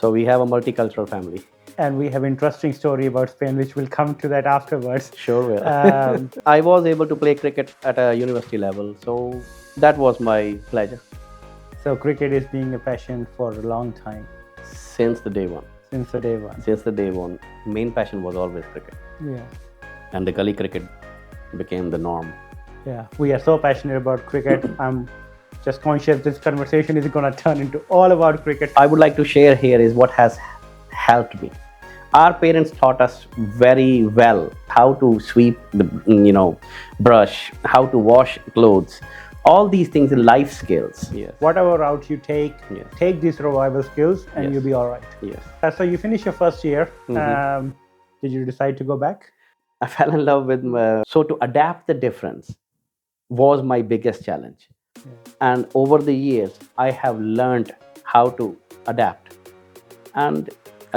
So we have a multicultural family. And we have interesting story about Spain, which we'll come to that afterwards. Sure will. I was able to play cricket at a university level, so that was my pleasure So cricket is being a passion for a long time, since the day one. since the day one. Since the day one, main passion was always cricket, Yeah, and the gully cricket became the norm. yeah. We are so passionate about cricket. I'm just conscious this conversation is going to turn into all about cricket. I would like to share here is what has helped me. Our parents taught us very well how to sweep the brush, how to wash clothes, all these things are life skills. Yes. Whatever route you take, Yes. take these survival skills and Yes. you'll be all right. Yes. So you finish your first year. Did you decide to go back? I fell in love with so to adapt the difference was my biggest challenge. And over the years I have learned how to adapt. And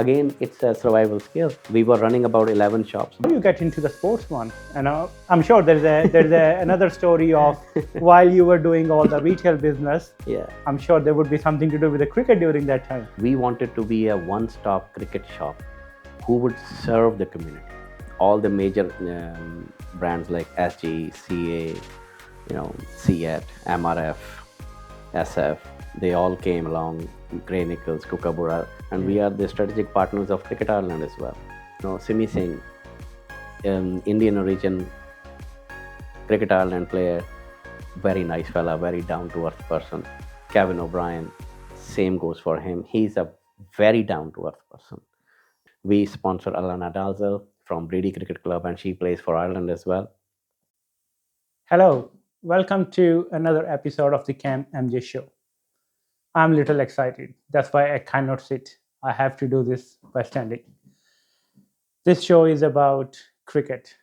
again, it's a survival skill. We were running about 11 shops. How do you get into the sports one? And I'm sure there's another story of while you were doing all the retail business. Yeah. I'm sure there would be something to do with the cricket during that time. We wanted to be a one-stop cricket shop who would serve the community. All the major brands like SG, CA, CET, MRF, SF, they all came along, Grey Nichols, Kookaburra, and we are the strategic partners of Cricket Ireland as well. Simi Singh, Indian origin, Cricket Ireland player, very nice fella, very down-to-earth person. Kevin O'Brien, same goes for him. He's a very down-to-earth person. We sponsor Alana Dalzell from Brady Cricket Club, and she plays for Ireland as well. Hello, welcome to another episode of the Kam MJ Show. I'm a little excited. That's why I cannot sit. I have to do this by standing. This show is about cricket,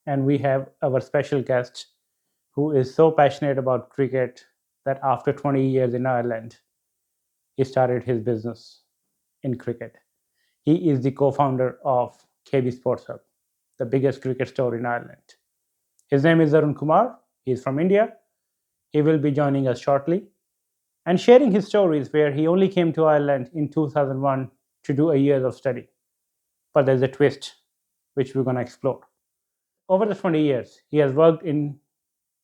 and we have our special guest who is so passionate about cricket that after 20 years in Ireland, he started his business in cricket. He is the co-founder of KB Sports Hub, the biggest cricket store in Ireland. His name is Arun Kumar. He is from India. He will be joining us shortly and sharing his stories where he only came to Ireland in 2001 to do a year of study. But there's a twist which we're going to explore. Over the 20 years, he has worked in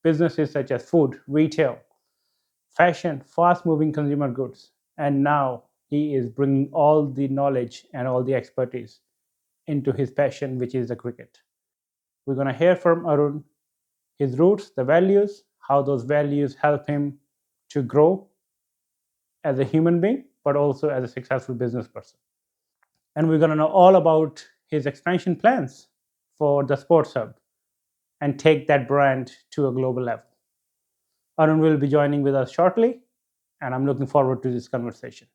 businesses such as food, retail, fashion, fast-moving consumer goods, and now he is bringing all the knowledge and all the expertise into his passion, which is the cricket. We're going to hear from Arun, his roots, the values, how those values help him to grow as a human being, but also as a successful business person. And we're going to know all about his expansion plans for the Sports Hub and take that brand to a global level. Arun will be joining with us shortly, and I'm looking forward to this conversation.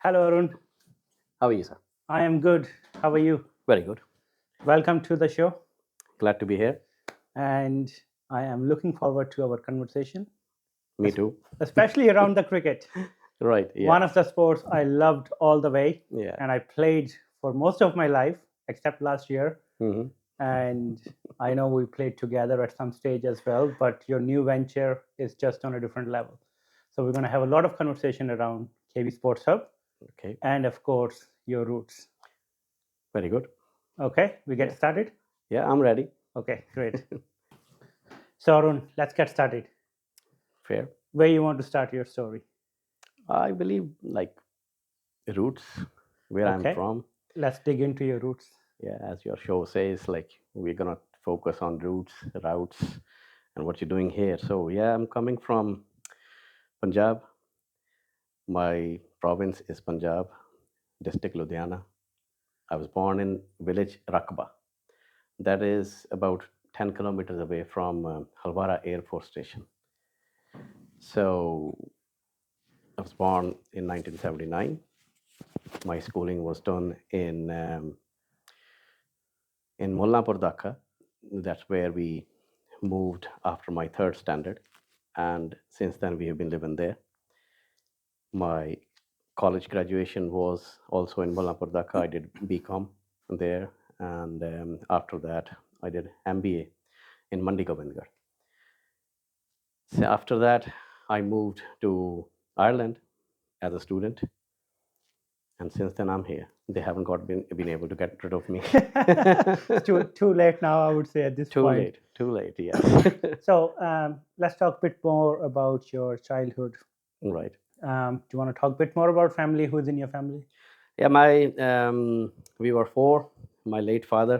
Hello, Arun. How are you, sir? I am good. How are you? Very good. Welcome to the show. Glad to be here. And I am looking forward to our conversation, Me too. especially around the cricket. Right. Yeah. One of the sports I loved all the way, Yeah. and I played for most of my life, except last year. Hmm. And I know we played together at some stage as well, but your new venture is just on a different level. So we're going to have a lot of conversation around KB Sports Hub Okay. and, of course, your roots. Very good. Okay, we get started? Yeah, I'm ready. Okay, great. So, Arun, let's get started. Fair. Where you want to start your story? I believe like roots, where Okay. I'm from. Let's dig into your roots. Yeah, as your show says, like we're gonna focus on roots, routes, and what you're doing here. So yeah, I'm coming from Punjab. My province is Punjab, district Ludhiana. I was born in village Rakba. That is about 10 kilometers away from Halwara Air Force Station. So I was born in 1979. My schooling was done in Mullapur Dhaka. That's where we moved after my third standard, and since then we have been living there. My college graduation was also in Balapur Dhaka. I did BCom there, and after that I did MBA in Mandi Govindgarh. So after that I moved to Ireland as a student, and since then I'm here. They haven't been able to get rid of me. Too late now, I would say, at this Too point. late, too late. Yes. So let's talk a bit more about your childhood. Right. Do you want to talk a bit more about family? Who's in your family? Yeah, we were four. My late father,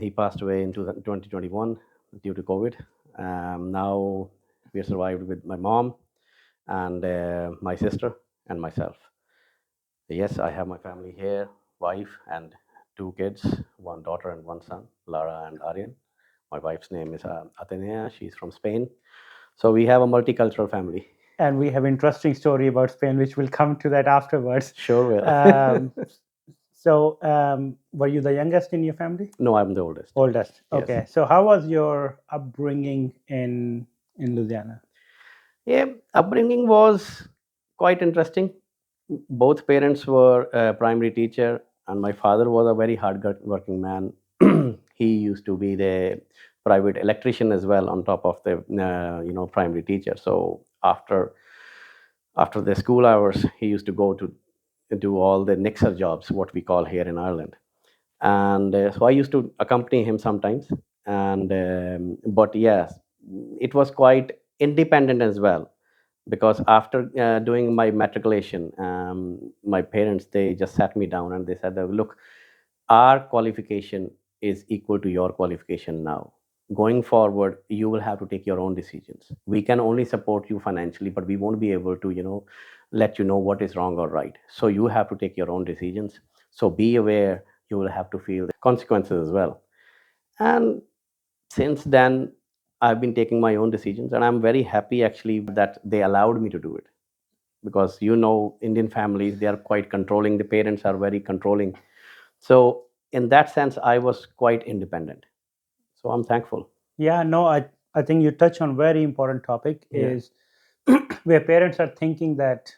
he passed away in 2021 due to COVID. Now we survived with my mom and my sister and myself. Yes, I have my family here, wife and two kids, one daughter and one son, Lara and Aryan. My wife's name is Atenea. She's from Spain. So we have a multicultural family. And we have interesting story about Spain, which we'll come to that afterwards. Sure will. So, were you the youngest in your family? No, I'm the oldest. Oldest. Yes. Okay. So, how was your upbringing in Louisiana? Yeah, upbringing was quite interesting. Both parents were a primary teacher, and my father was a very hard-working man. He used to be the private electrician as well, on top of the primary teacher. So after the school hours, he used to go to do all the nixer jobs, what we call here in Ireland. And so I used to accompany him sometimes. And but yes, it was quite independent as well, because after doing my matriculation, my parents, they just sat me down and they said that, look, our qualification is equal to your qualification now. Going forward, you will have to take your own decisions. We can only support you financially, but we won't be able to let you know what is wrong or right. So you have to take your own decisions. So be aware, you will have to feel the consequences as well. And since then, I've been taking my own decisions, and I'm very happy actually that they allowed me to do it, because Indian families, they are quite controlling. The parents are very controlling. So in that sense, I was quite independent. So I'm thankful. Yeah, no, I think you touch on very important topic, Yeah. is where parents are thinking that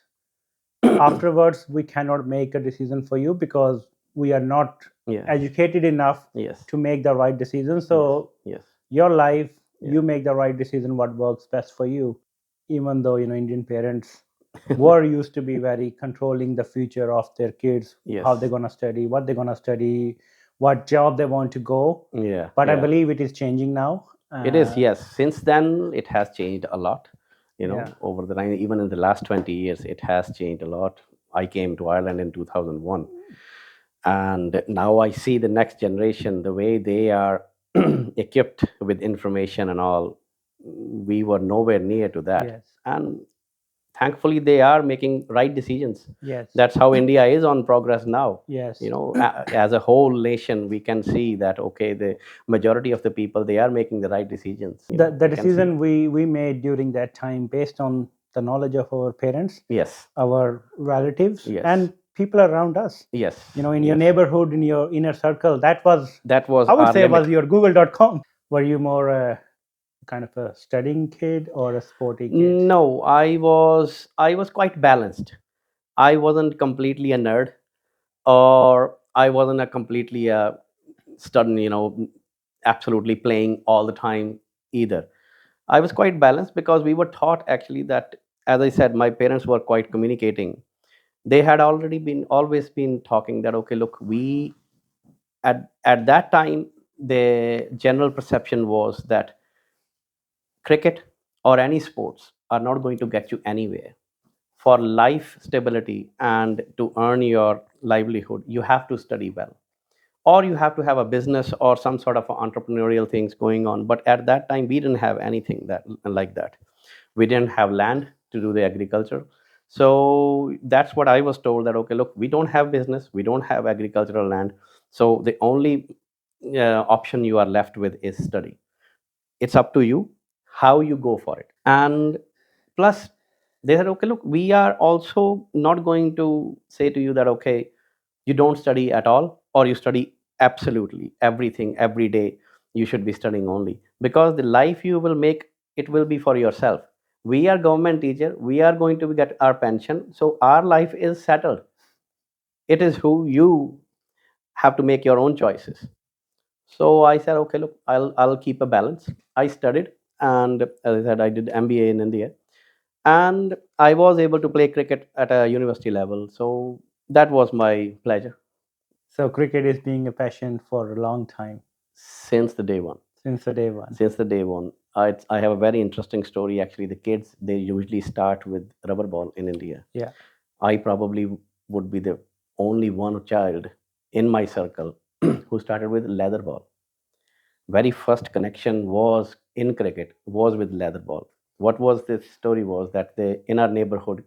afterwards we cannot make a decision for you because we are not Yes. educated enough Yes. to make the right decision. So Yes. your life, Yeah. you make the right decision what works best for you. Even though Indian parents were used to be very controlling the future of their kids, Yes. how they're going to study, what they're going to study, what job they want to go. Yeah. But I Yeah. believe it is changing now. It is, yes. Since then, it has changed a lot. Yeah. Over the line, even in the last 20 years, it has changed a lot. I came to Ireland in 2001. And now I see the next generation, the way they are equipped with information and all. We were nowhere near to that. Yes. And thankfully, they are making right decisions. Yes. That's how India is on progress now. Yes. As a whole nation, we can see that, okay, the majority of the people, they are making the right decisions. The We can see. decision we made during that time based on the knowledge of our parents, Yes. our relatives, Yes. and people around us. Yes. In your Yes. neighborhood, in your inner circle, that was I would our say limit. was your google.com. Were you more kind of a studying kid or a sporty kid? No, I was quite balanced. I wasn't completely a nerd, or I wasn't a completely student, absolutely playing all the time either. I was quite balanced, because we were taught actually that, as I said, my parents were quite communicating. They had always been talking that, okay, look, we at that time, the general perception was that cricket or any sports are not going to get you anywhere. For life stability and to earn your livelihood, you have to study well, or you have to have a business or some sort of entrepreneurial things going on. But at that time, we didn't have anything that like that. We didn't have land to do the agriculture. So that's what I was told, that, okay, look, we don't have business, we don't have agricultural land, so the only option you are left with is study. It's up to you how you go for it. And plus, they said, okay, look, we are also not going to say to you that, okay, you don't study at all, or you study absolutely everything every day. You should be studying only, because the life you will make, it will be for yourself. We are government teacher. We are going to get our pension. So our life is settled. It is who you have to make your own choices. So I said, okay, look, I'll keep a balance. I studied, and as I said, I did MBA in India, and I was able to play cricket at a university level. So that was my pleasure So cricket is being a passion for a long time, since the day one. since the day one. Since the day one, I have a very interesting story. Actually, the kids they usually start with rubber ball in India. Yeah. I probably would be the only one child in my circle who started with leather ball. Very first connection was in cricket was with leather ball. What was this story was that in our neighborhood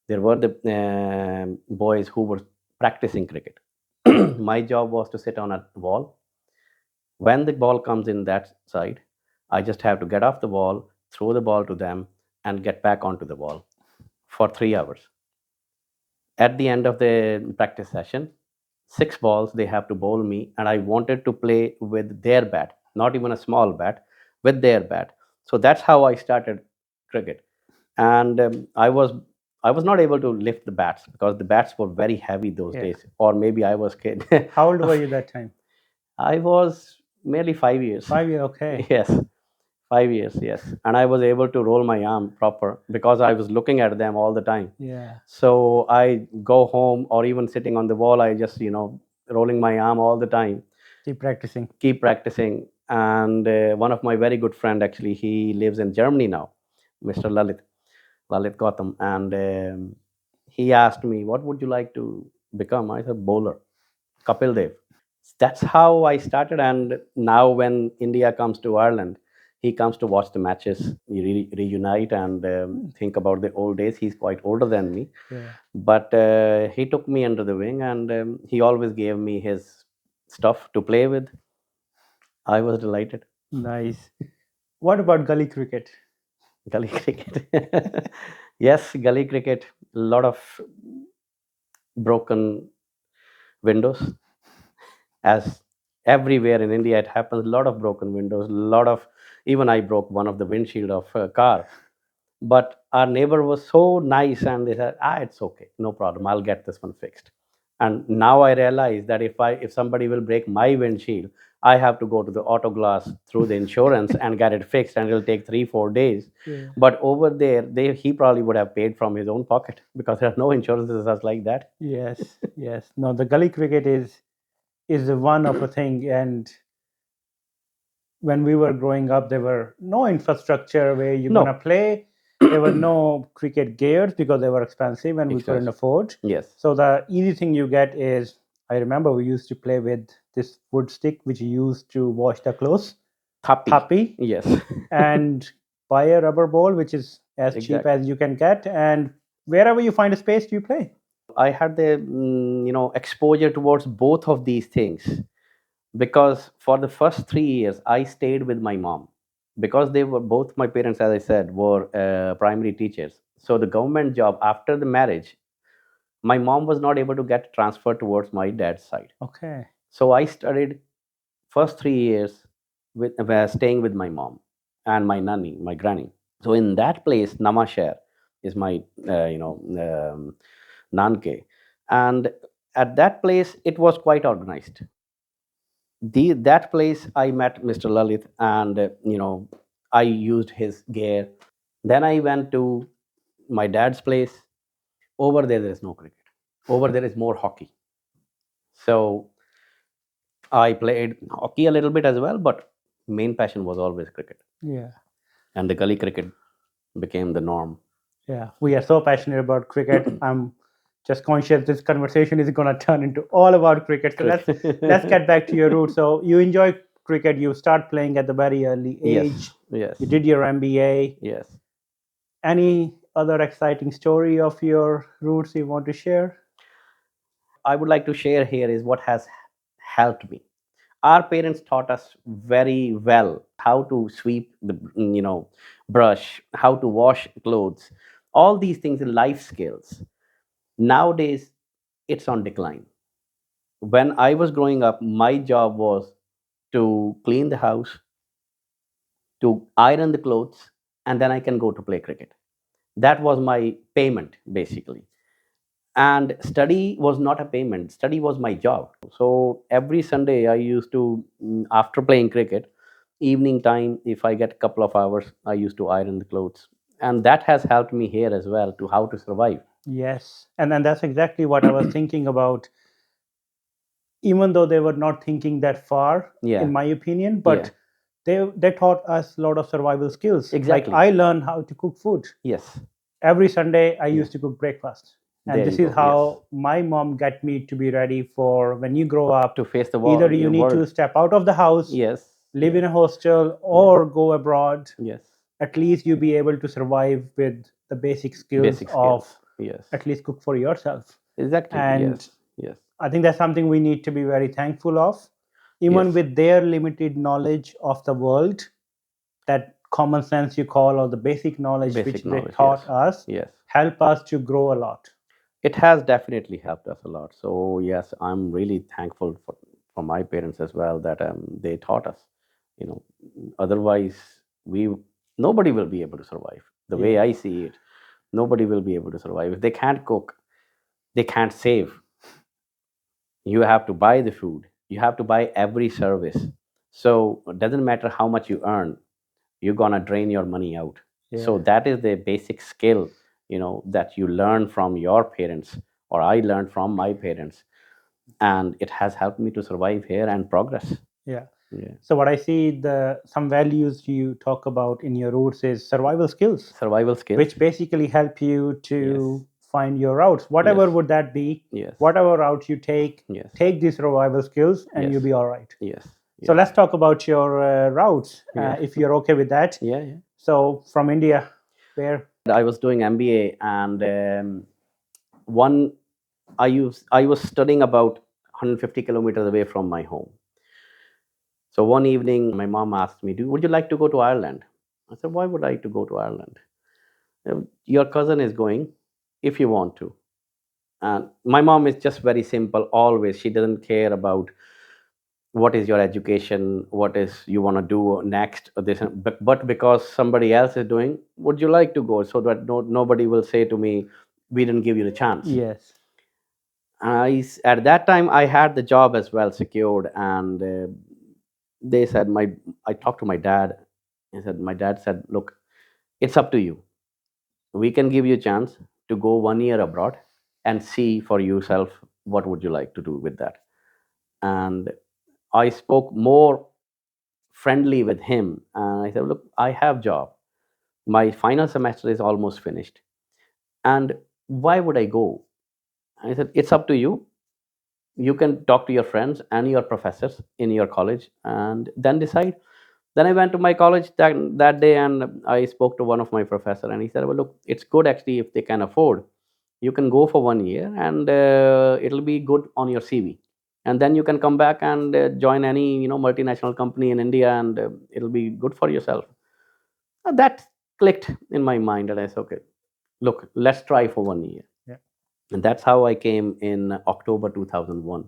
there were the boys who were practicing cricket. My job was to sit on a wall. When the ball comes in that side, I just have to get off the wall, throw the ball to them, and get back onto the wall for 3 hours. At the end of the practice session, 6 balls they have to bowl me, and I wanted to play with their bat, not even a small bat, with their bat. So that's how I started cricket. And I was not able to lift the bats because the bats were very heavy those Yeah. days, or maybe I was kid. How old were you that time? I was merely 5 years. 5 years. Okay. Yes, 5 years. Yes, and I was able to roll my arm proper because I was looking at them all the time. Yeah. So I go home or even sitting on the wall, I just rolling my arm all the time, Keep practicing. keep practicing. And one of my very good friend actually, he lives in Germany now, Mr. Lalit Gautam, and he asked me, "What would you like to become?" I said, "Bowler, Kapil Dev." That's how I started. And now when India comes to Ireland, he comes to watch the matches, we reunite and think about the old days. He's quite older than me, Yeah. but he took me under the wing, and he always gave me his stuff to play with. I was delighted. Nice. What about gully cricket? Gully cricket. Yes, gully cricket. A lot of broken windows, as everywhere in India it happens. A lot of broken windows. A lot of even I broke one of the windshield of a car. But our neighbor was so nice, and they said, it's okay, no problem. I'll get this one fixed. And now I realize that if somebody will break my windshield, I have to go to the auto glass through the insurance and get it fixed, and it'll take 3 4 days. Yeah. But over there, he probably would have paid from his own pocket because there are no insurances such like that. Yes. Yes. No, the gully cricket is the one of a thing. And when we were growing up, there were no infrastructure where you're No. gonna play. There were no cricket gears because they were expensive and we couldn't Expensive. afford. Yes. So the easy thing you get is, I remember we used to play with this wood stick which you used to wash the clothes, Happy. happy, Yes. and buy a rubber ball which is as cheap Exactly. as you can get, and wherever you find a space, you play. I had the exposure towards both of these things because for the first 3 years I stayed with my mom because they were both my parents, as I said, were primary teachers. So the government job after the marriage, my mom was not able to get transferred towards my dad's side. Okay. So I studied first 3 years with staying with my mom and my nanny, my granny. So in that place, Namashare is my nanke, and at that place it was quite organized. That place I met Mr. Lalit, and I used his gear. Then I went to my dad's place. Over there is no cricket. Over there is more hockey. So I played hockey a little bit as well, but main passion was always cricket, Yeah. and the gully cricket became the norm. Yeah, we are so passionate about cricket. I'm just conscious this conversation is going to turn into all about cricket. So let's get back to your roots. So you enjoy cricket. You start playing at the very early age. Yes, yes, You did your MBA. yes. Any other exciting story of your roots you want to share? I would like to share here is what has helped me. Our parents taught us very well how to sweep the brush, how to wash clothes, all these things in life skills. Nowadays, it's on decline. When I was growing up, my job was to clean the house, to iron the clothes, and then I can go to play cricket. That was my payment basically. And study was not a payment, study was my job. So every Sunday I used to, after playing cricket, evening time, if I get a couple of hours, I used to iron the clothes. And that has helped me here as well to how to survive. Yes, and then that's exactly what I was thinking about. Even though they were not thinking that far, Yeah. in my opinion, Yeah. but they taught us a lot of survival skills. Like Exactly. I learned how to cook food. Yes. Every Sunday, I Yeah. used to cook breakfast, and There this you is go. Yes. how my mom got me to be ready for when you grow up. To face the world. Either you need to step out of the house, Yes. live Yes. in a hostel, or go abroad. Yes. At least you be able to survive with the basic skills Basic of skills. Yes. at least cook for yourself. Exactly. And Yes. Yes. I think that's something we need to be very thankful of. Even Yes. with their limited knowledge of the world, that common sense you call, or the basic knowledge which Basic they knowledge. taught Yes. us, Yes. help us to grow a lot. It has definitely helped us a lot. So yes, I'm really thankful for my parents as well that they taught us. You know, otherwise we nobody will be able to survive. The way Yeah. I see it, nobody will be able to survive if they can't cook. They can't save. You have to buy the food. You have to buy every service. So it doesn't matter how much you earn, you're gonna drain your money out. So Yeah. that is the basic skill, that you learn from your parents, or I learned from my parents, and it has helped me to survive here and progress. Yeah. Yeah. So what I see, the some values you talk about in your roots is survival skills, Survival skills. which basically help you to Yes. find your routes, whatever Yes. would that be. Yes. Whatever route you take, Yes. take these survival skills, and Yes. you'll be all right. Yes. So Yes. let's talk about your routes, Yeah. if you're okay with that. Yeah. Yeah. So from India, where? I was doing MBA, and one I was studying about 150 kilometers away from my home. So one evening, my mom asked me, would you like to go to Ireland? I said, why would I to go to Ireland? Your cousin is going, if you want to. And my mom is just very simple, always. She doesn't care about what is your education, what is you want to do next, or this. But because somebody else is doing, would you like to go? So that nobody will say to me, we didn't give you the chance. Yes. At that time, I had the job as well secured, and they said I talked to my dad. My dad said, look, it's up to you. We can give you a chance to go 1 year abroad and see for yourself what would you like to do with that. And I spoke more friendly with him, and I said, look, I have job. My final semester is almost finished, and why would I go? I said, it's up to you. You can talk to your friends and your professors in your college and then decide. Then I went to my college that day, and I spoke to one of my professor, and he said, well, look, it's good actually if they can afford. You can go for 1 year, and it'll be good on your CV. And then you can come back and join any multinational company in India, and it'll be good for yourself. That clicked in my mind, and I said, okay, look, let's try for 1 year. Yeah. And that's how I came in October 2001.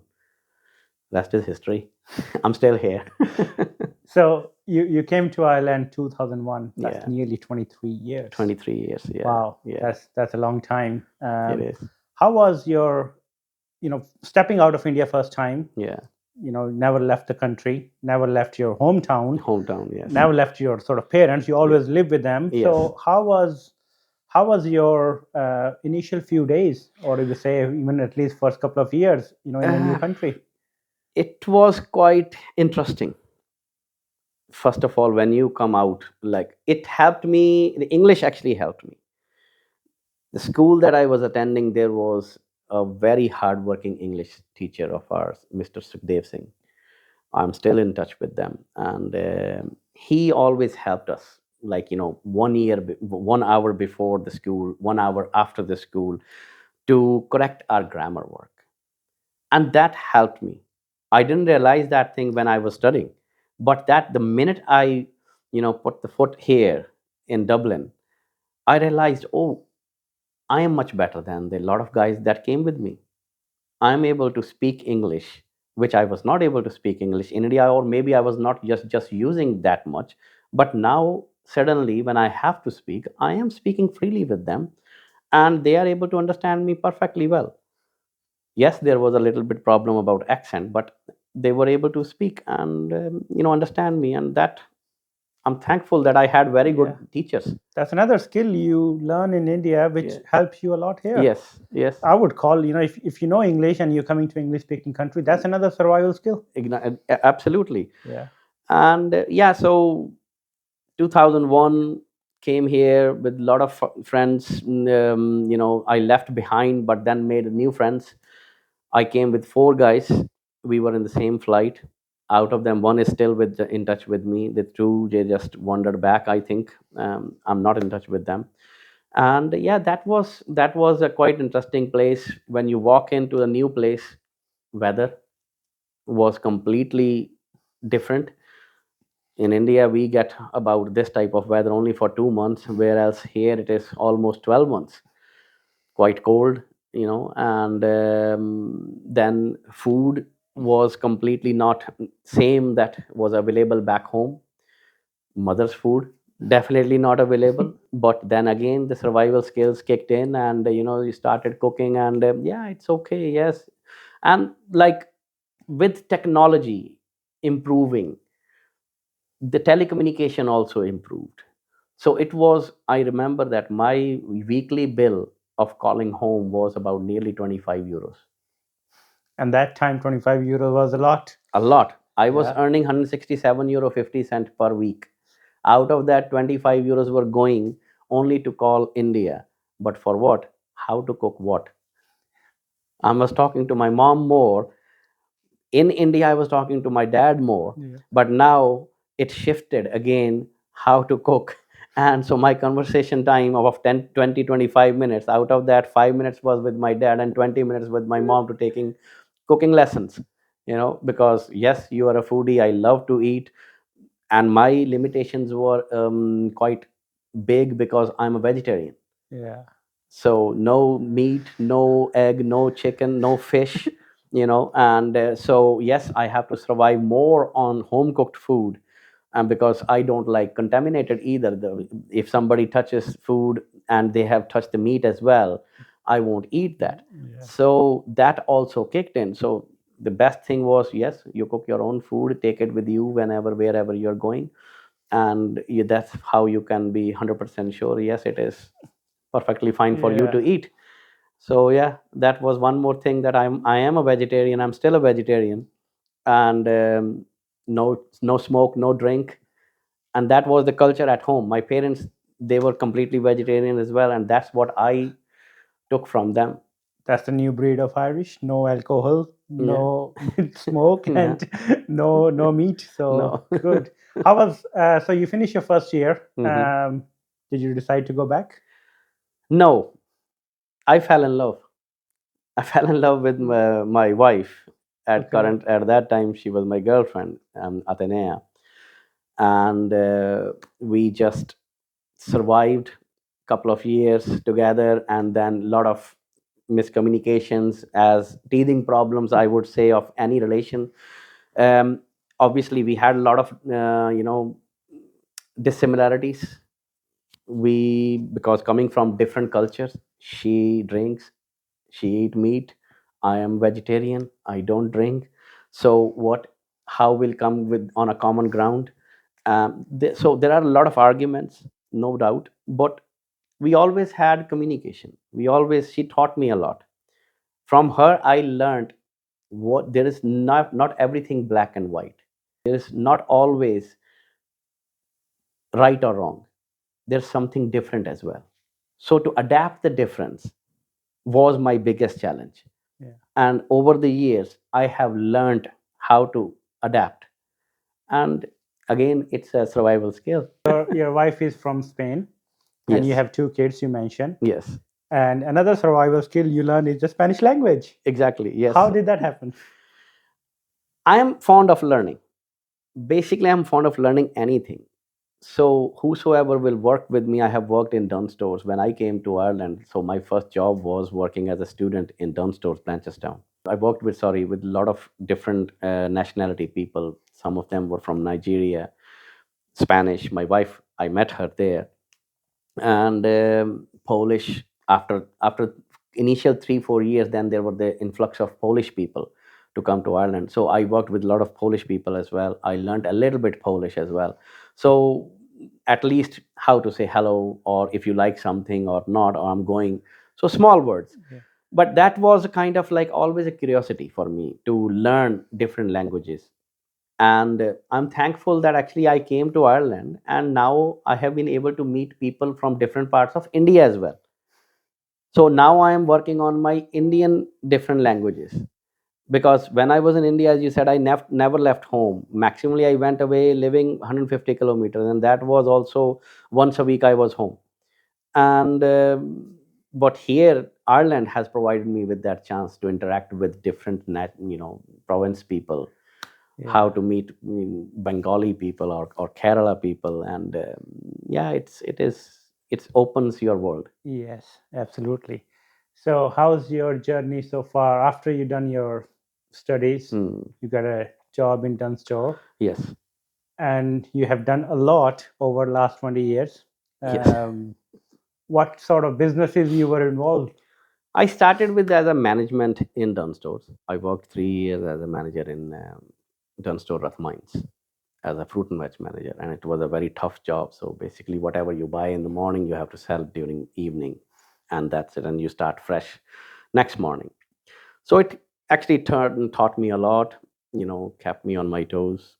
Rest is history. I'm still here. So you came to Ireland 2001. That's Yeah. nearly 23 years. 23 years. Yeah. Wow. Yeah. That's a long time. It is. How was your, stepping out of India first time? Yeah. Never left the country, never left your hometown, Hometown. Yes. never left your sort of parents. You always lived with them. Yes. So how was your initial few days, or you say even at least first couple of years, in a new country? It was quite interesting. First of all, when you come out, like, it helped me. The English actually helped me. The school that I was attending, there was a very hardworking English teacher of ours, Mr. Sukhdev Singh. I'm still in touch with them, and he always helped us. Like 1 year, 1 hour before the school, 1 hour after the school, to correct our grammar work, and that helped me. I didn't realize that thing when I was studying, but that the minute I, put the foot here in Dublin, I realized, oh, I am much better than the lot of guys that came with me. I'm able to speak English, which I was not able to speak English in India, or maybe I was not just using that much. But now suddenly, when I have to speak, I am speaking freely with them, and they are able to understand me perfectly well. Yes, there was a little bit problem about accent, but they were able to speak and understand me, and that I'm thankful that I had very good Yeah. teachers. That's another skill you learn in India, which Yeah. helps you a lot here. Yes, yes. I would call, if you know English and you're coming to English speaking country, that's another survival skill. Absolutely. Yeah. And yeah, so 2001 came here with a lot of friends. I left behind, but then made new friends. I came with four guys. We were in the same flight. Out of them, one is still in touch with me. The two, they just wandered back, I think. I'm not in touch with them. And yeah, that was a quite interesting place. When you walk into a new place, weather was completely different. In India, we get about this type of weather only for 2 months, whereas here it is almost 12 months, quite cold, and then food was completely not same that was available back home. Mother's food definitely not available, but then again the survival skills kicked in, and you started cooking, and yeah, it's okay, yes. And like, with technology improving, the telecommunication also improved. So it was, I remember that my weekly bill of calling home was about nearly 25 euros. And that time, 25 euro was a lot. A lot. I was Yeah. earning 167 euro 50 cent per week. Out of that, 25 euros were going only to call India. But for what? How to cook what? I was talking to my mom more. In India, I was talking to my dad more. Yeah. But now it shifted again, how to cook. And so my conversation time of 10, 20, 25 minutes, out of that, 5 minutes was with my dad and 20 minutes with my mom to taking cooking lessons. Because yes, you are a foodie, I love to eat. And my limitations were quite big because I'm a vegetarian. Yeah. So no meat, no egg, no chicken, no fish, and so yes, I have to survive more on home cooked food. And because I don't like contaminated either, if somebody touches food and they have touched the meat as well, I won't eat that. Yeah. So that also kicked in. So the best thing was, yes, you cook your own food, take it with you whenever, wherever you're going, and that's how you can be 100% sure, yes, it is perfectly fine for you Yeah. to eat. So yeah, that was one more thing, that I am a vegetarian. I'm still a vegetarian, and no smoke, no drink, and that was the culture at home. My parents, they were completely vegetarian as well, and that's what I took from them. That's the new breed of Irish. No alcohol, Yeah. no smoke, Yeah. and no meat. So No. good. How was so you finished your first year? Hmm. Did you decide to go back? No, I fell in love. I fell in love with my wife. Okay. At that time, she was my girlfriend, Atenea, and we just survived couple of years together, and then a lot of miscommunications as teething problems, I would say, of any relation. um, Obviously we had a lot of dissimilarities. We, because coming from different cultures, she drinks, she eat meat, I am vegetarian, I don't drink. So what, how will come with on a common ground? So there are a lot of arguments, no doubt, but we always had communication. She taught me a lot. From her I learned what there is, not everything black and white. There is not always right or wrong. There's something different as well. So to adapt the difference was my biggest challenge. Yeah. And over the years I have learned how to adapt. And again, it's a survival skill. Your wife is from Spain, and you Yes. have two kids. You mentioned, Yes. and another survival skill you learned is the Spanish language. Exactly. Yes. How did that happen? I am fond of learning. Basically, I'm fond of learning anything. So whosoever will work with me, I have worked in Dunn stores when I came to Ireland. So my first job was working as a student in Dunn stores, Blanchardstown. I worked with a lot of different nationality people. Some of them were from Nigeria, Spanish. My wife, I met her there. And Polish, after initial 3 4 years, then there were the influx of Polish people to come to Ireland. So I worked with a lot of Polish people as well. I learned a little bit Polish as well. So at least how to say hello, or if you like something or not, or I'm going. So small words. Yeah. But that was a kind of like always a curiosity for me to learn different languages. And I'm thankful that actually I came to Ireland, and now I have been able to meet people from different parts of India as well. So now I am working on my Indian different languages, because when I was in India, as you said, I never left home. Maximally I went away living 150 kilometers, and that was also once a week I was home. And but here Ireland has provided me with that chance to interact with different province people, how Yeah. to meet Bengali people, or Kerala people. And yeah, it opens your world. Yes, absolutely. So, how's your journey so far? After you done your studies, Hmm. you got a job in done store, Yes. and you have done a lot over last 20 years. Yes. What sort of businesses you were involved? I started with as a management in Dunstores. I worked 3 years as a manager in Dunstore Rathmines as a fruit and veg manager, and it was a very tough job. So basically, whatever you buy in the morning, you have to sell during evening, and that's it. And you start fresh next morning. So it actually taught me a lot. Kept me on my toes.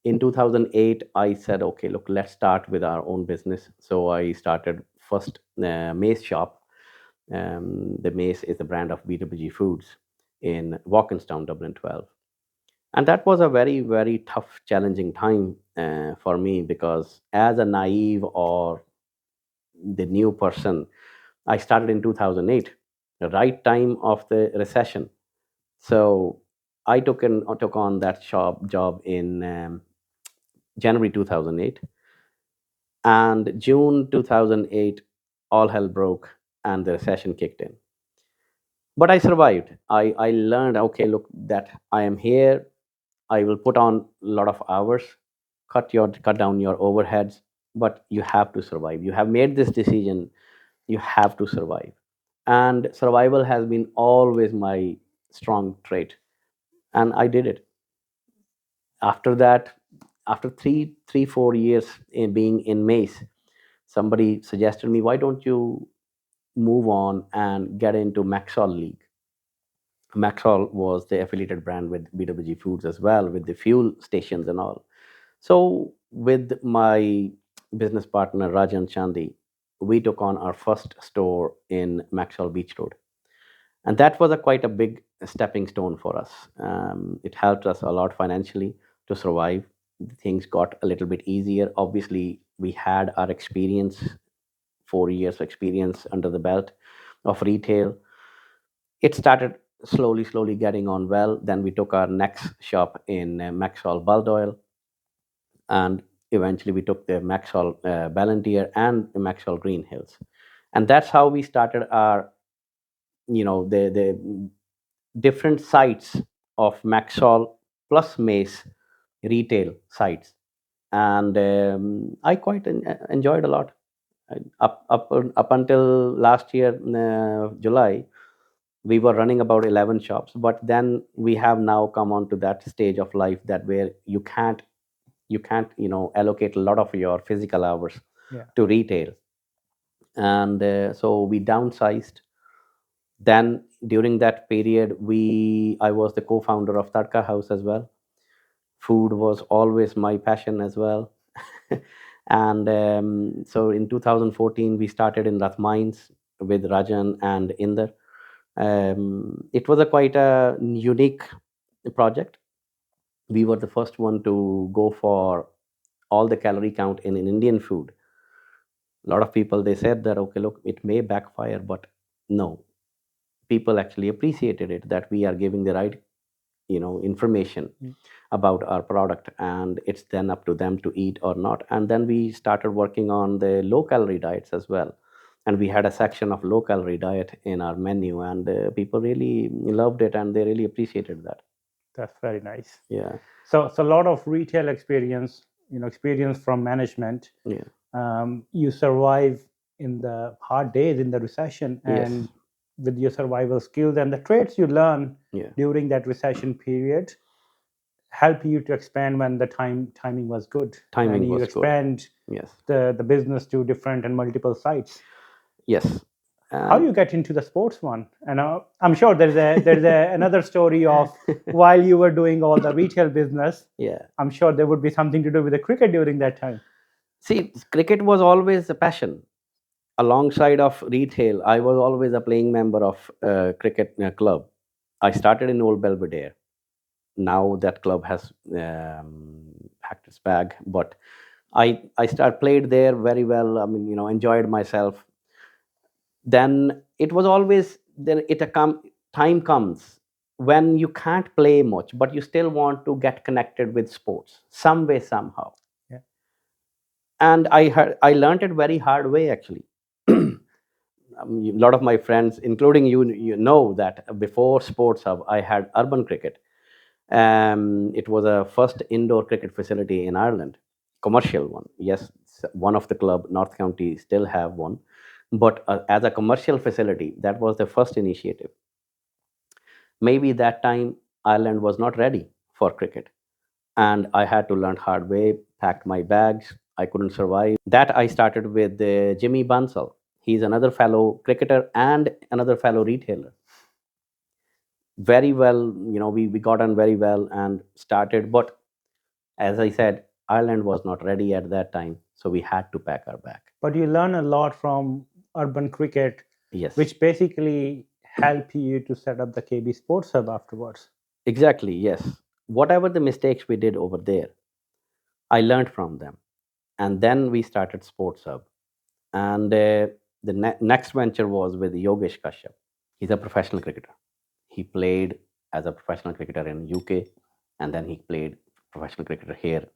In 2008, I said, okay, look, let's start with our own business. So I started first Mace shop. The Mace is the brand of BWG Foods in Walkinstown, Dublin 12. And that was a very, very tough, challenging time for me, because as a naive or the new person, I started in 2008, the right time of the recession. So I took on that job in January 2008, and June 2008, all hell broke and the recession kicked in. But I survived. I learned, okay, look, that I am here. I will put on a lot of hours, cut down your overheads, but you have to survive. You have made this decision. You have to survive, and survival has been always my strong trait, and I did it. After that, after 4 years in being in Mace, somebody suggested me, why don't you move on and get into Maxall League? Maxall was the affiliated brand with BWG Foods as well, with the fuel stations and all. So, with my business partner Rajan Chandi, we took on our first store in Maxwell Beach Road, and that was a quite a big stepping stone for us. It helped us a lot financially to survive. Things got a little bit easier. Obviously, we had our experience, 4 years experience under the belt of retail. It started slowly getting on well. Then we took our next shop in Maxwell Baldoyle, and eventually we took the Maxwell Ballantyre and the Maxwell Green Hills, and that's how we started our the different sites of Maxwell plus Mace retail sites, and I quite enjoyed a lot. Up until last year, July, we were running about 11 shops, but then we have now come on to that stage of life that where you can't allocate a lot of your physical hours Yeah. to retail. And so we downsized. Then during that period, I was the co-founder of Tadka House as well. Food was always my passion as well. And so in 2014 we started in Rathmines with Rajan and Inder. It was a quite a unique project. We were the first one to go for all the calorie count in Indian food. A lot of people, they said that, okay, look, it may backfire, but no, people actually appreciated it, that we are giving the right information Mm. about our product, and it's then up to them to eat or not. And then we started working on the low calorie diets as well, and we had a section of low calorie diet in our menu, and people really loved it and they really appreciated that. That's very nice. Yeah. So, a lot of retail experience, experience from management. Yeah. You survive in the hard days in the recession, and Yes. with your survival skills and the traits you learn Yeah. during that recession period help you to expand when the timing was good, and Timing you was good. expand Yes. the business to different and multiple sites. Yes. How And you get into the sports one? And I'm sure another story of while you were doing all the retail business. yeah. I'm sure there would be something to do with the cricket during that time. See, cricket was always a passion. Alongside of retail, I was always a playing member of cricket club. I started in Old Belvedere. Now that club has packed its bag, but I start played there very well. I mean, enjoyed myself. Then it was always then it a come time comes when you can't play much, but you still want to get connected with sports some way somehow. Yeah. And I learned it very hard way actually. A lot of my friends, including you know that before Sports Hub, I had urban cricket. It was a first indoor cricket facility in Ireland, commercial one. Yes, one of the club, North County, still have one, but as a commercial facility, that was the first initiative. Maybe that time Ireland was not ready for cricket, and I had to learn hard way. Packed my bags. I couldn't survive. That I started with Jimmy Bansal. He's another fellow cricketer and another fellow retailer. Very well, we got on very well and started. But as I said, Ireland was not ready at that time, so we had to pack our bag. But you learn a lot from urban cricket, Yes, which basically help you to set up the KB Sports Hub afterwards. exactly. Yes, whatever the mistakes we did over there, I learned from them, and then we started Sports Hub. And the next venture was with Yogesh Kashyap. He's a professional cricketer. He played as a professional cricketer in UK, and then he played professional cricketer here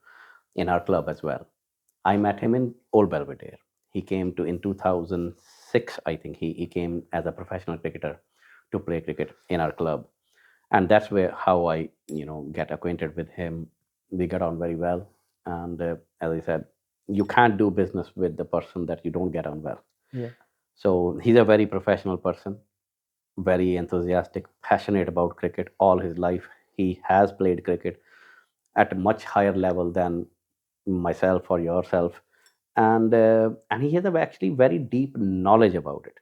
in our club as well. I met him in Old Belvedere. He came to in 2006, I think. He came as a professional cricketer to play cricket in our club, and that's where how I get acquainted with him. We got on very well, and as I said, you can't do business with the person that you don't get on well. Yeah. So he's a very professional person, very enthusiastic, passionate about cricket all his life. He has played cricket at a much higher level than myself or yourself, and he has a actually very deep knowledge about it.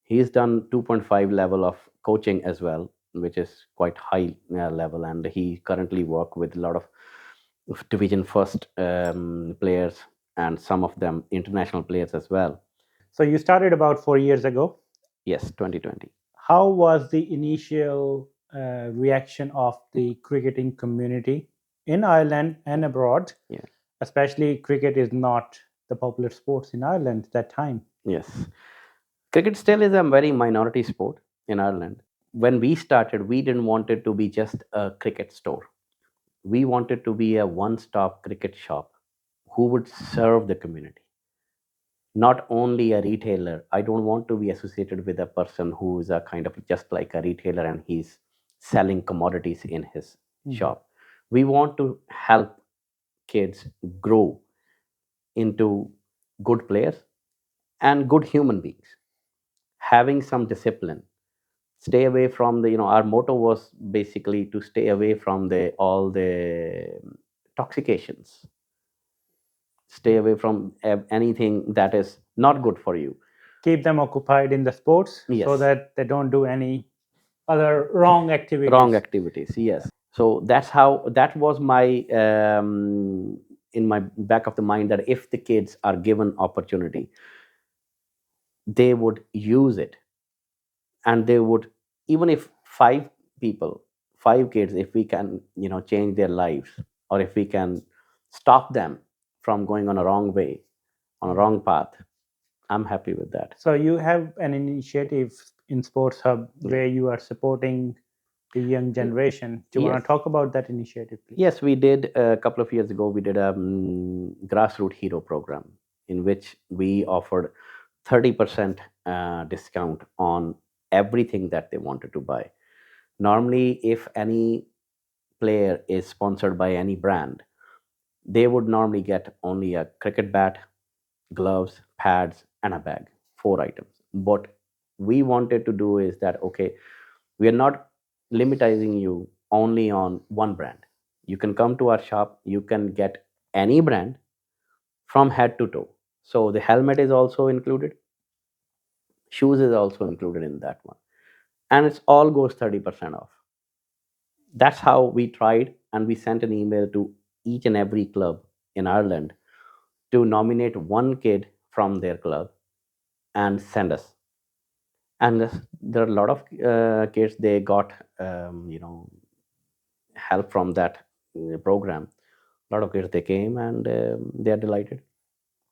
He's done 2.5 level of coaching as well, which is quite high level, and he currently work with a lot of division first players and some of them international players as well. So you started about 4 years ago. Yes, 2020. How was the initial reaction of the cricketing community in Ireland and abroad? Yeah. Especially, cricket is not the popular sports in Ireland at that time. Yes. Cricket still is a very minority sport in Ireland. When we started, we didn't want it to be just a cricket store. We wanted to be a one stop cricket shop who would serve the community. Not only a retailer. I don't want to be associated with a person who is a kind of just like a retailer and he's selling commodities in his shop. We want to help kids grow into good players and good human beings, having some discipline. Stay away from the, our motto was basically to stay away from the all the toxications, stay away from anything that is not good for you. Keep them occupied in the sports so Yes. that they don't do any other wrong Wrong activities. activities, yes. So that's how that was my in my back of the mind, that if the kids are given opportunity, they would use it, and they would, even if five people, five kids, if we can change their lives, or if we can stop them from going on a wrong way, on a wrong path, I'm happy with that. So you have an initiative in Sports Hub Yeah. where you are supporting the young generation. Do you want Yes. to talk about that initiative, please? Yes, we did a couple of years ago. We did a grassroots hero program in which we offered 30% discount on everything that they wanted to buy. Normally, if any player is sponsored by any brand, they would normally get only a cricket bat, gloves, pads, and a bag. Four items. What we wanted to do is that, okay, we are not limiting you only on one brand. You can come to our shop, you can get any brand from head to toe. So the helmet is also included, shoes is also included in that one, and it's all goes 30% off. That's how we tried, and we sent an email to each and every club in Ireland to nominate one kid from their club and send us. And there are a lot of kids, they got help from that program. A lot of kids, they came, and they are delighted.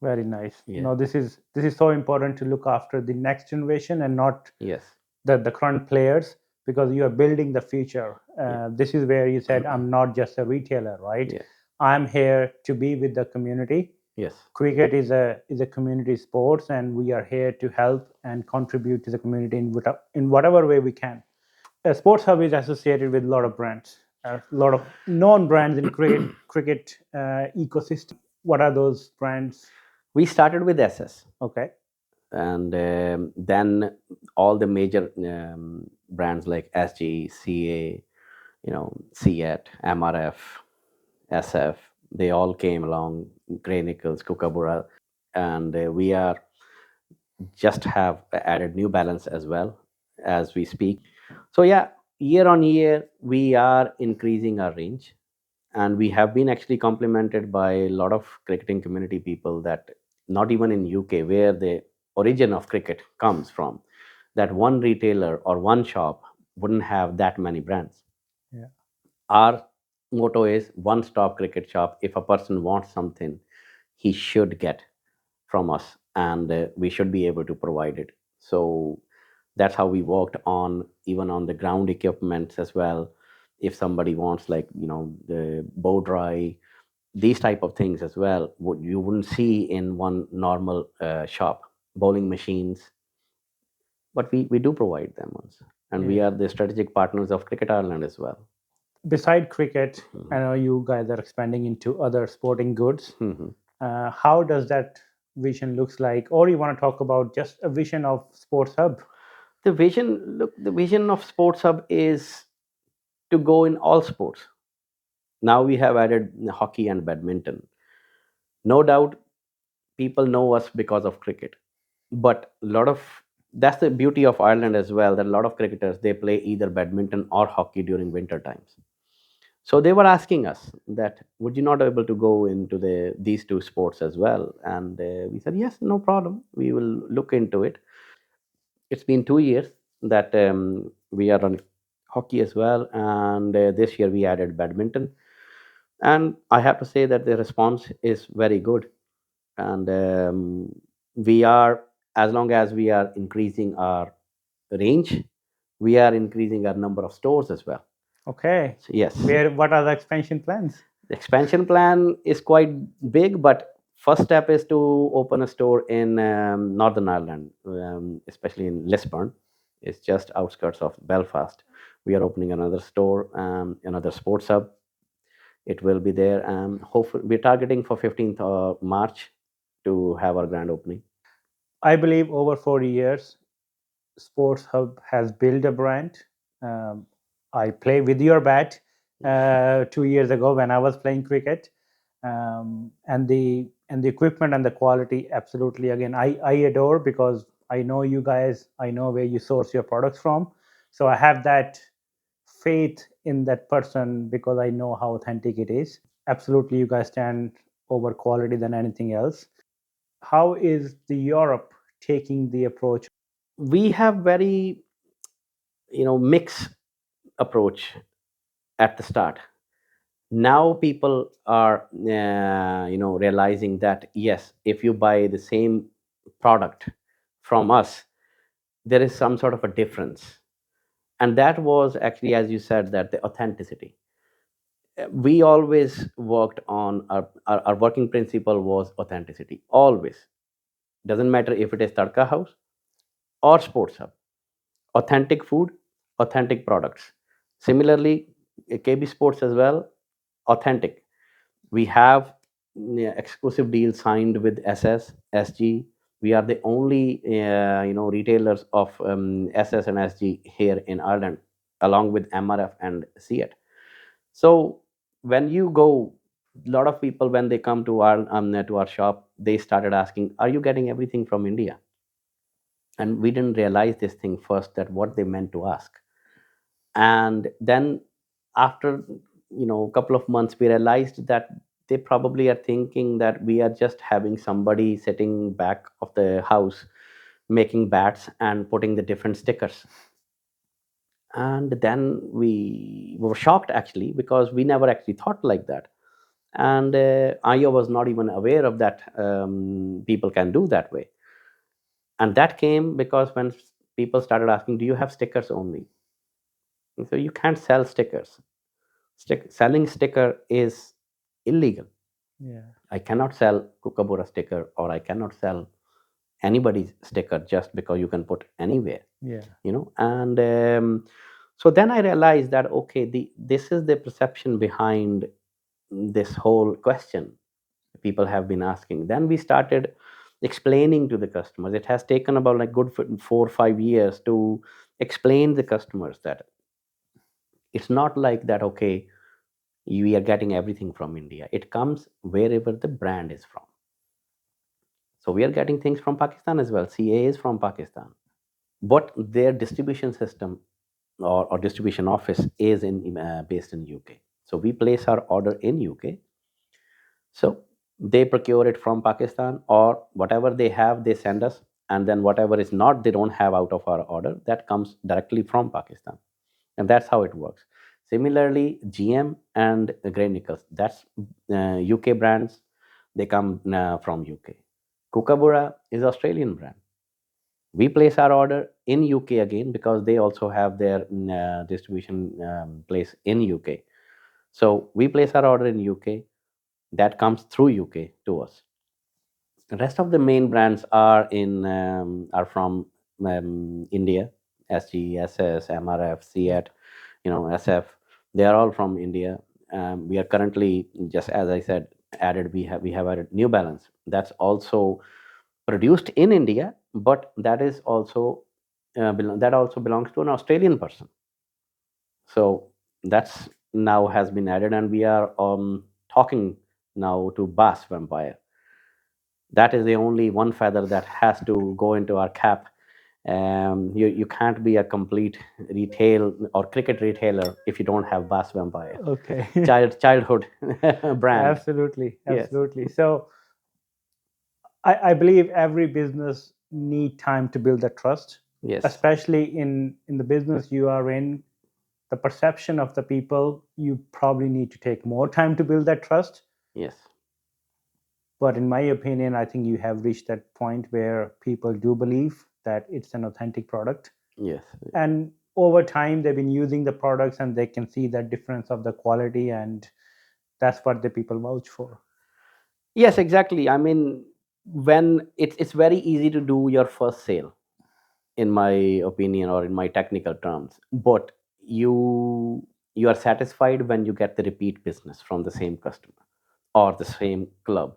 Very nice. Yeah. No, this is so important to look after the next generation and not Yes. the current players, because you are building the future. Yeah. This is where you said, I'm not just a retailer, right? Yeah. I'm here to be with the community. Yes. Cricket is a community sports, and we are here to help and contribute to the community in whatever way we can. Sports Hub is associated with a lot of brands, a lot of known brands in cricket ecosystem. What are those brands? We started with SS, Okay. and then all the major brands like SG, CA, CET, MRF, SF, they all came along. Grey Nichols, Kookaburra, and we are just have added New Balance as well as we speak. So yeah, year on year we are increasing our range, and we have been actually complimented by a lot of cricketing community people that not even in UK, where the origin of cricket comes from, that one retailer or one shop wouldn't have that many brands. Yeah. Our motto is one stop cricket shop. If a person wants something, he should get from us, and we should be able to provide it. So that's how we worked on, even on the ground equipments as well. If somebody wants, like, the bow dry, these type of things as well, what you wouldn't see in one normal shop. Bowling machines, but we do provide them once, and we Yeah. are the strategic partners of Cricket Ireland as well. Beside cricket, I Mhm. know you guys are expanding into other sporting goods. Mhm. How does that vision looks like, or you want to talk about just a vision of Sports Hub? The vision of Sports Hub is to go in all sports. Now we have added hockey and badminton. No doubt people know us because of cricket, but a lot of, that's the beauty of Ireland as well, that a lot of cricketers, they play either badminton or hockey during winter times. So they were asking us that, would you not able to go into these two sports as well? And we said yes, no problem, we will look into it. It's been 2 years that we are on hockey as well, and this year we added badminton, and I have to say that the response is very good. And we are, as long as we are increasing our range, we are increasing our number of stores as well. Okay. So yes, What are the expansion plans? the expansion plan is quite big, but first step is to open a store in Northern Ireland, especially in Lisburn. It's just outskirts of Belfast. We are opening another store, another sports hub. It will be there, and hopefully we're targeting for 15th March to have our grand opening. I believe over 40 years, Sports Hub has built a brand. Um, I play with your bat 2 years ago when I was playing cricket, and the equipment and the quality, absolutely. Again, I adore, because I know you guys. I know where you source your products from, so I have that faith in that person because I know how authentic it is. Absolutely, you guys stand over quality than anything else. How is the Europe taking the approach? We have very, mixed approach at the start. Now people are realizing that yes, if you buy the same product from us, there is some sort of a difference. And that was actually, as you said, that the authenticity. We always worked on our working principle was authenticity, always. Doesn't matter if it is Tadka House or Sports Hub. Authentic food, authentic products. Similarly, KB Sports as well, authentic. We have exclusive deal signed with SG. We are the only retailers of SS and SG here in Ireland, along with MRF and CET. So when you go, a lot of people when they come to our shop, they started asking, "Are you getting everything from India?" And we didn't realize this thing first, that what they meant to ask. And then after a couple of months, we realized that they probably are thinking that we are just having somebody sitting back of the house making bats and putting the different stickers. And then we were shocked actually, because we never actually thought like that. And I was not even aware of that, people can do that way. And that came because when people started asking, "Do you have stickers only?" And so you can't sell stickers. Selling sticker is illegal. Yeah. I cannot sell Kookaburra sticker, or I cannot sell anybody's sticker just because you can put anywhere. Yeah. And so then I realized that, okay, this is the perception behind this whole question people have been asking. Then we started explaining to the customers. It has taken about like good 4 or 5 years to explain the customers that it's not like that, okay, we are getting everything from India. It comes wherever the brand is from. So we are getting things from Pakistan as well. CA is from Pakistan, but their distribution system, or distribution office is in based in UK. So we place our order in UK. So they procure it from Pakistan, or whatever they have, they send us, and then whatever is not, they don't have out of our order, that comes directly from Pakistan, and that's how it works. Similarly, GM and Grey Nichols, that's UK brands. They come from UK. Kookaburra is Australian brand. We place our order in UK again, because they also have their distribution place in UK. So we place our order in UK, that comes through UK to us. The rest of the main brands are from India: SG, SS, MRF, CET, SF. They are all from India. We are currently, just as I said, added. We have added New Balance. That's also produced in India, but that also belongs to an Australian person. So that's now has been added, and we are talking now to Bass Vampire. That is the only one feather that has to go into our cap. You can't be a complete retail or cricket retailer if you don't have Bass Vampire. Okay. Childhood brand. Absolutely. Yes. Absolutely. So I believe every business need time to build that trust, Yes. especially in the business you are in. The perception of the people, you probably need to take more time to build that trust. Yes. But in my opinion, I think you have reached that point where people do believe that it's an authentic product. Yes. And over time, they've been using the products and they can see that difference of the quality, and that's what the people vouch for. Yes, exactly. I mean, when it's very easy to do your first sale, in my opinion, or in my technical terms, but you are satisfied when you get the repeat business from the same customer or the same club.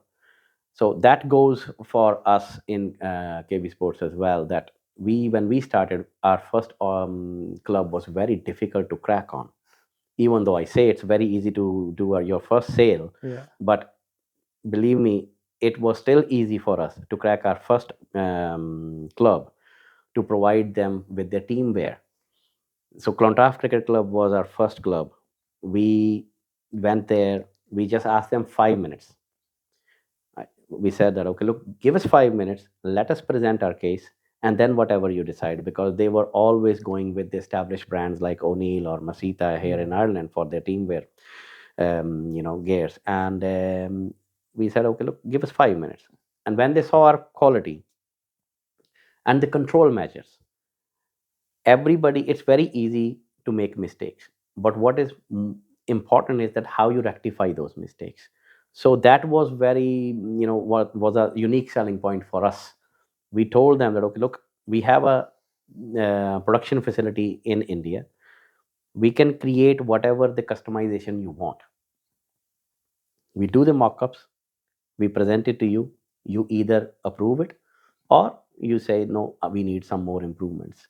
So that goes for us in KB Sports as well, that when we started, our first club was very difficult to crack on. Even though I say it's very easy to do your first sale, Yeah. but believe me, it was still easy for us to crack our first club, to provide them with their team wear. So Clontarf Cricket Club was our first club. We went there. We just asked them 5 minutes. We said that, okay, look, give us 5 minutes. Let us present our case, and then whatever you decide. Because they were always going with the established brands like O'Neill or Masita here in Ireland for their team wear, gears. And we said, okay, look, give us 5 minutes. And when they saw our quality and the control measures, everybody, it's very easy to make mistakes, but what is important is that how you rectify those mistakes. So that was very, what was a unique selling point for us. We told them that, okay, look, we have a production facility in India. We can create whatever the customization you want. We do the mock-ups, We present it to you. You either approve it, or you say no, we need some more improvements,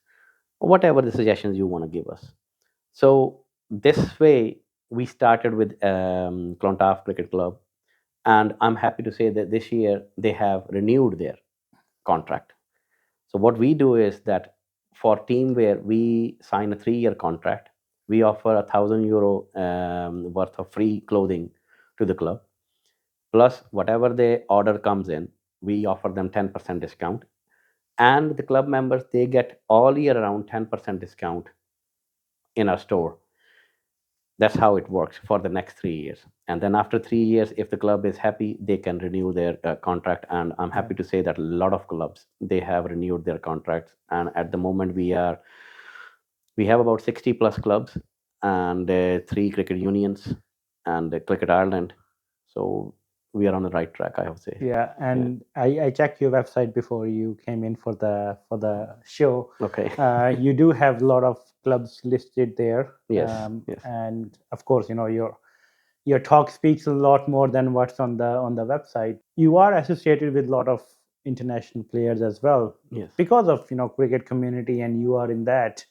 whatever the suggestions you want to give us. So this way, we started with Clontarf Cricket Club, and I'm happy to say that this year they have renewed their contract. So what we do is that for team where we sign a 3-year contract, we offer €1,000 worth of free clothing to the club. Plus, whatever the order comes in, we offer them 10% discount, and the club members they get all year around 10% discount in our store. That's how it works for the next 3 years. And then after 3 years, if the club is happy, they can renew their contract. And I'm happy to say that a lot of clubs they have renewed their contracts. And at the moment, we have about 60 plus clubs and three cricket unions and Cricket Ireland. So we are on the right track, I would say. Yeah, and I checked your website before you came in for the show. Okay. You do have a lot of clubs listed there. Yes, yes. And of course, your talk speaks a lot more than what's on the website. You are associated with a lot of international players as well. Yes. Because of cricket community, and you are in that.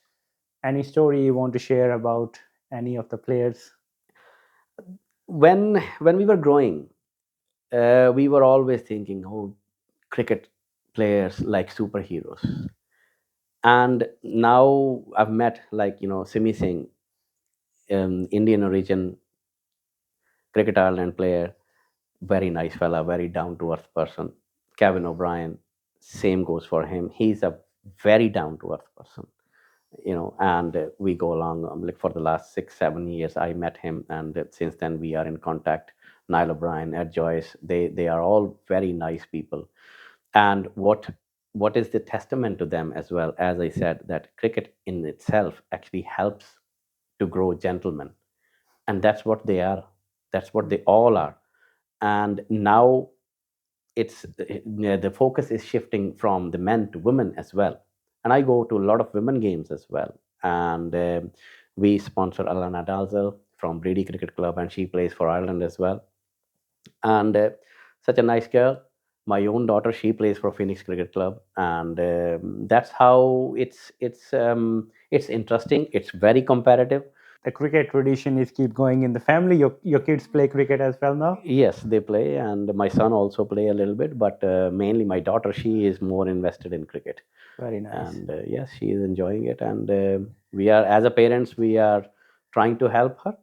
Any story you want to share about any of the players? When we were growing, we were always thinking, oh, cricket players like superheroes. And now I've met like Simi Singh, Indian origin Cricket Ireland player, very nice fella, very down to earth person. Kevin O'Brien, same goes for him. He's a very down to earth person, and we go along. Like for the last 6-7 years, I met him, and since then we are in contact. Niall O'Brien, Ed Joyce, they are all very nice people. And what is the testament to them as well? As I said, that cricket in itself actually helps to grow gentlemen, and that's what they are. That's what they all are. And now the focus is shifting from the men to women as well. And I go to a lot of women games as well. And we sponsor Alana Dalzell from Brady Cricket Club, and she plays for Ireland as well. And such a nice girl. My own daughter, she plays for Phoenix Cricket Club, and that's how it's interesting. It's very competitive. The cricket tradition is keep going in the family. Your kids play cricket as well now? Yes, they play, and my son also play a little bit, but mainly my daughter, she is more invested in cricket. Very nice. And yes, she is enjoying it, and we are, as a parents, we are trying to help her.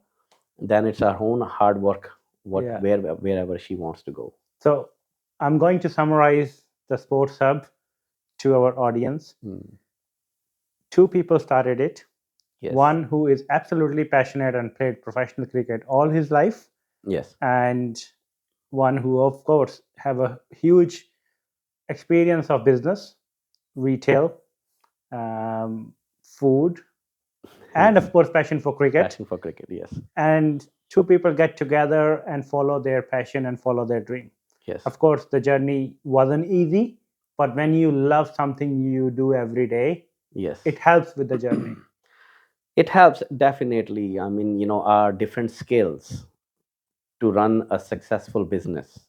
Then it's our own hard work, Yeah. wherever she wants to go. So I'm going to summarize the Sports Hub to our audience. Two people started it. Yes. One who is absolutely passionate and played professional cricket all his life, Yes. and one who, of course, have a huge experience of business, retail, food, and of course, passion for cricket. Passion for cricket, yes. And two people get together and follow their passion and follow their dream. Yes. Of course, the journey wasn't easy, but when you love something you do every day, Yes. it helps with the journey. It helps definitely. I mean, our different skills to run a successful business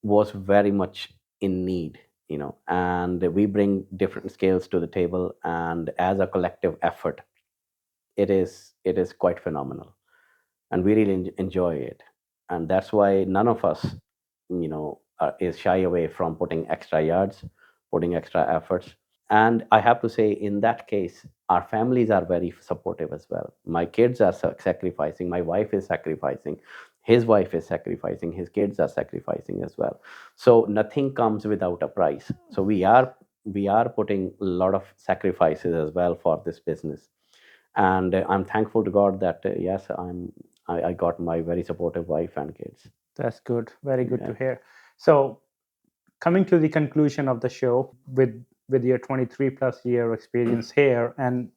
was very much in need, and we bring different skills to the table, and as a collective effort, it is quite phenomenal, and we really enjoy it. And that's why none of us is shy away from putting extra yards, putting extra efforts. And I have to say, in that case, our families are very supportive as well. My kids are sacrificing, my wife is sacrificing, his wife is sacrificing, his kids are sacrificing as well. So nothing comes without a price. So we are putting a lot of sacrifices as well for this business. And I'm thankful to God that yes, I got my very supportive wife and kids. That's good. Very good to Yeah. hear. So, coming to the conclusion of the show, with your 23 plus year experience here, and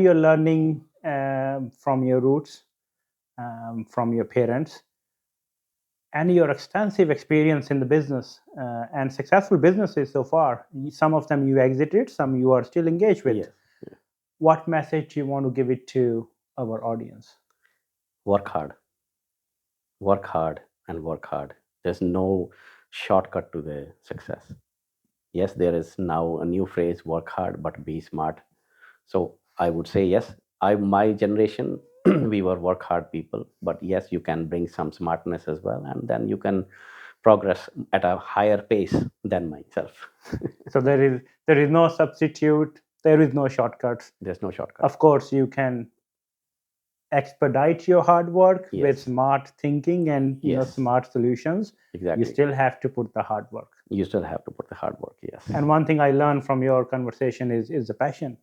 your learning from your roots, from your parents, and your extensive experience in the business and successful businesses so far. Some of them you exited, some you are still engaged with. Yes. What message you want to give it to our audience? Work hard, work hard, and work hard. There's no shortcut to the success. Yes, there is now a new phrase, work hard but be smart. So I would say yes, my generation we were work hard people, but yes, you can bring some smartness as well, and then you can progress at a higher pace than myself. So there is no substitute. There is no shortcuts. There's no shortcut. Of course, you can expedite your hard work with Yes. smart thinking and Yes. smart solutions. Exactly. You still have to put the hard work. You still have to put the hard work. Yes. And one thing I learned from your conversation is the passion.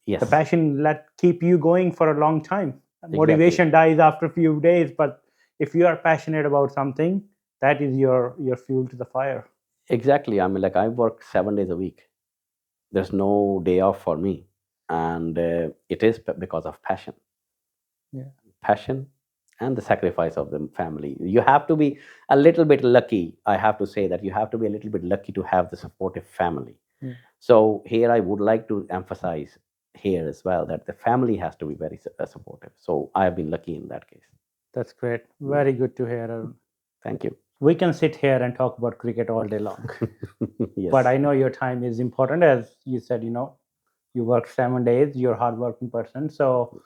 Yes. The passion let keep you going for a long time. Motivation dies after a few days, but if you are passionate about something, that is your fuel to the fire. Exactly. I mean, like I work 7 days a week. There's no day off for me, and it is because of passion. Yeah. Passion and the sacrifice of the family. You have to be a little bit lucky. I have to say that you have to be a little bit lucky to have the supportive family. Yeah. So here I would like to emphasize here as well that the family has to be very supportive. So I have been lucky in that case. That's great. Very good to hear, Arun. Thank you. We can sit here and talk about cricket all day long. Yes. But I know your time is important. As you said, you work 7 days, you're a hardworking person. So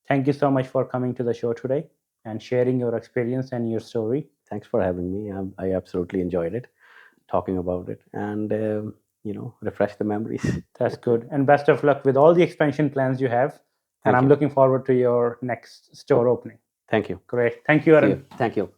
thank you so much for coming to the show today and sharing your experience and your story. Thanks for having me. I absolutely enjoyed it, talking about it, and refresh the memories. That's good. And best of luck with all the expansion plans you have. And Thank I'm you. looking forward to your next store opening. Thank you. Great. Thank you, See Arun. you. Thank you.